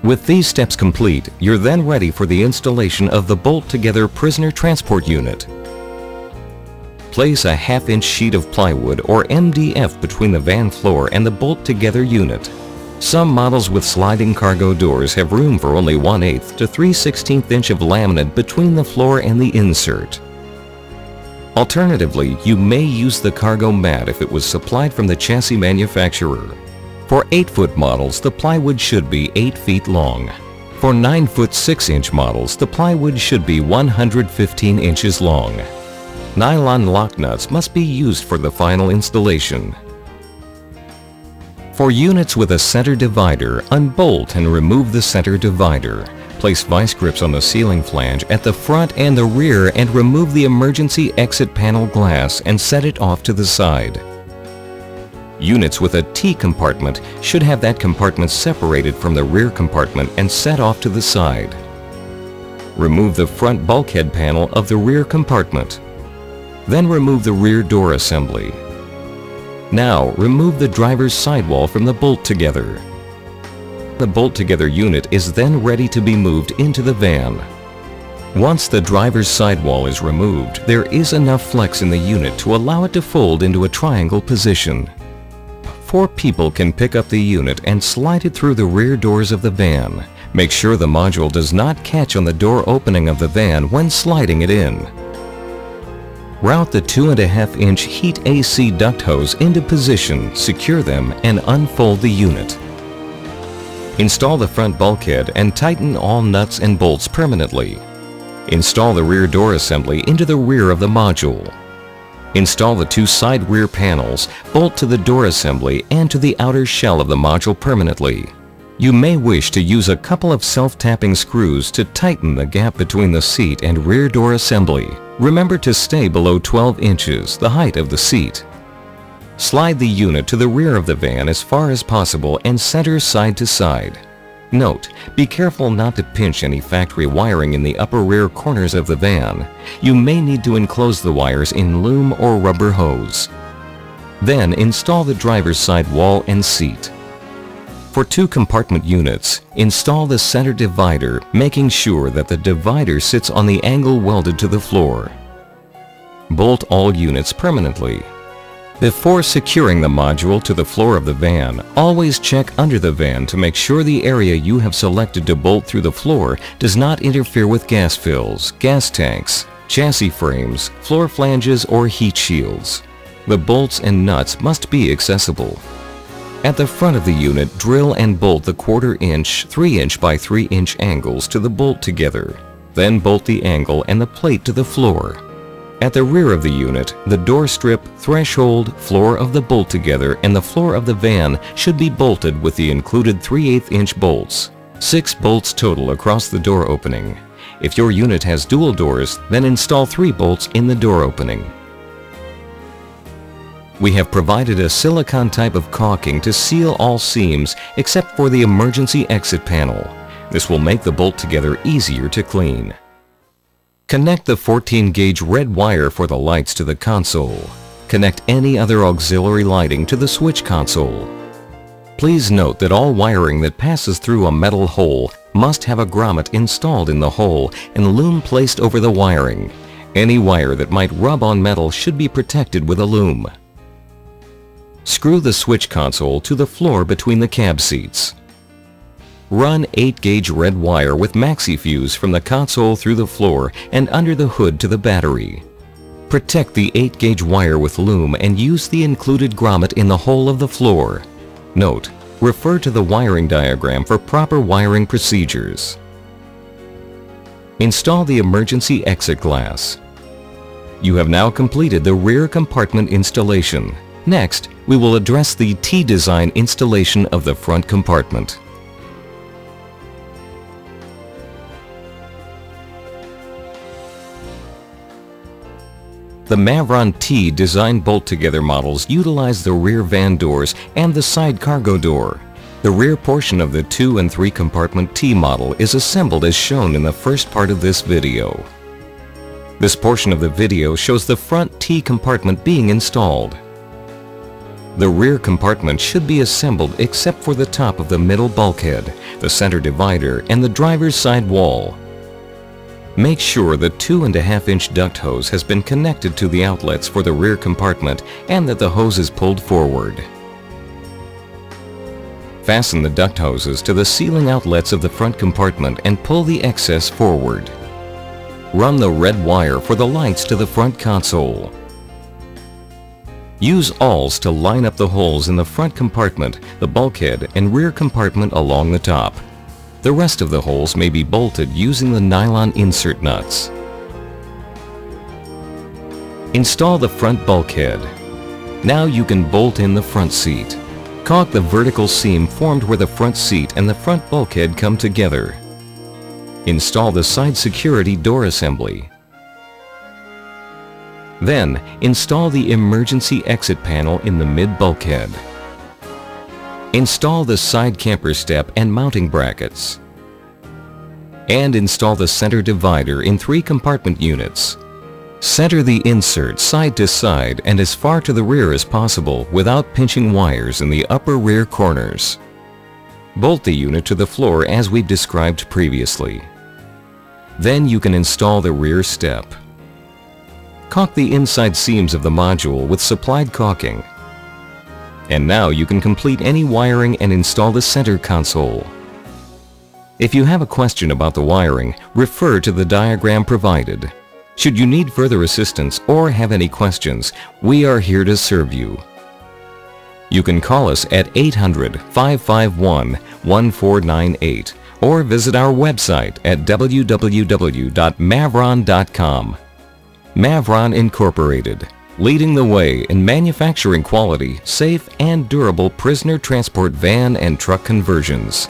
With these steps complete, you're then ready for the installation of the bolt-together prisoner transport unit. Place a half-inch sheet of plywood or MDF between the van floor and the bolt-together unit. Some models with sliding cargo doors have room for only 1/8 to 3/16 inch of laminate between the floor and the insert. Alternatively, you may use the cargo mat if it was supplied from the chassis manufacturer. For 8-foot models, the plywood should be 8 feet long. For 9-foot 6-inch models, the plywood should be 115 inches long. Nylon lock nuts must be used for the final installation. For units with a center divider, unbolt and remove the center divider. Place vice grips on the ceiling flange at the front and the rear and remove the emergency exit panel glass and set it off to the side. Units with a T compartment should have that compartment separated from the rear compartment and set off to the side. Remove the front bulkhead panel of the rear compartment. Then remove the rear door assembly. Now remove the driver's sidewall from the bolt-together. The bolt-together unit is then ready to be moved into the van. Once the driver's sidewall is removed, there is enough flex in the unit to allow it to fold into a triangle position. 4 people can pick up the unit and slide it through the rear doors of the van. Make sure the module does not catch on the door opening of the van when sliding it in. Route the 2.5-inch heat AC duct hose into position, secure them, and unfold the unit. Install the front bulkhead and tighten all nuts and bolts permanently. Install the rear door assembly into the rear of the module. Install the 2 side rear panels, bolt to the door assembly and to the outer shell of the module permanently. You may wish to use a couple of self-tapping screws to tighten the gap between the seat and rear door assembly. Remember to stay below 12 inches, the height of the seat. Slide the unit to the rear of the van as far as possible and center side to side. Note, be careful not to pinch any factory wiring in the upper rear corners of the van. You may need to enclose the wires in loom or rubber hose. Then install the driver's side wall and seat. For 2 compartment units, install the center divider, making sure that the divider sits on the angle welded to the floor. Bolt all units permanently. Before securing the module to the floor of the van, always check under the van to make sure the area you have selected to bolt through the floor does not interfere with gas fills, gas tanks, chassis frames, floor flanges, or heat shields. The bolts and nuts must be accessible. At the front of the unit, drill and bolt the 1/4 inch, 3-inch by 3-inch angles to the bolt together. Then bolt the angle and the plate to the floor. At the rear of the unit, the door strip, threshold, floor of the bolt together, and the floor of the van should be bolted with the included 3/8 inch bolts. 6 bolts total across the door opening. If your unit has dual doors, then install 3 bolts in the door opening. We have provided a silicone type of caulking to seal all seams except for the emergency exit panel. This will make the bolt together easier to clean. Connect the 14-gauge red wire for the lights to the console. Connect any other auxiliary lighting to the switch console. Please note that all wiring that passes through a metal hole must have a grommet installed in the hole and loom placed over the wiring. Any wire that might rub on metal should be protected with a loom. Screw the switch console to the floor between the cab seats. Run 8-gauge red wire with maxi fuse from the console through the floor and under the hood to the battery. Protect the 8-gauge wire with loom and use the included grommet in the hole of the floor. Note, refer to the wiring diagram for proper wiring procedures. Install the emergency exit glass. You have now completed the rear compartment installation. Next, we will address the T-design installation of the front compartment. The MAVRON T design bolt-together models utilize the rear van doors and the side cargo door. The rear portion of the 2 and 3 compartment T model is assembled as shown in the first part of this video. This portion of the video shows the front T compartment being installed. The rear compartment should be assembled except for the top of the middle bulkhead, the center divider, and the driver's side wall. Make sure the 2.5-inch duct hose has been connected to the outlets for the rear compartment and that the hose is pulled forward. Fasten the duct hoses to the sealing outlets of the front compartment and pull the excess forward. Run the red wire for the lights to the front console. Use awls to line up the holes in the front compartment, the bulkhead, and rear compartment along the top. The rest of the holes may be bolted using the nylon insert nuts. Install the front bulkhead. Now you can bolt in the front seat. Caulk the vertical seam formed where the front seat and the front bulkhead come together. Install the side security door assembly. Then, install the emergency exit panel in the mid-bulkhead. Install the side camper step and mounting brackets. And install the center divider in 3 compartment units. Center the insert side to side and as far to the rear as possible without pinching wires in the upper rear corners. Bolt the unit to the floor as we described previously. Then you can install the rear step. Caulk the inside seams of the module with supplied caulking. And now you can complete any wiring and install the center console. If you have a question about the wiring, refer to the diagram provided. Should you need further assistance or have any questions, we are here to serve you. You can call us at 800-551-1498 or visit our website at www.mavron.com. MAVRON Incorporated, leading the way in manufacturing quality, safe, and durable prisoner transport van and truck conversions.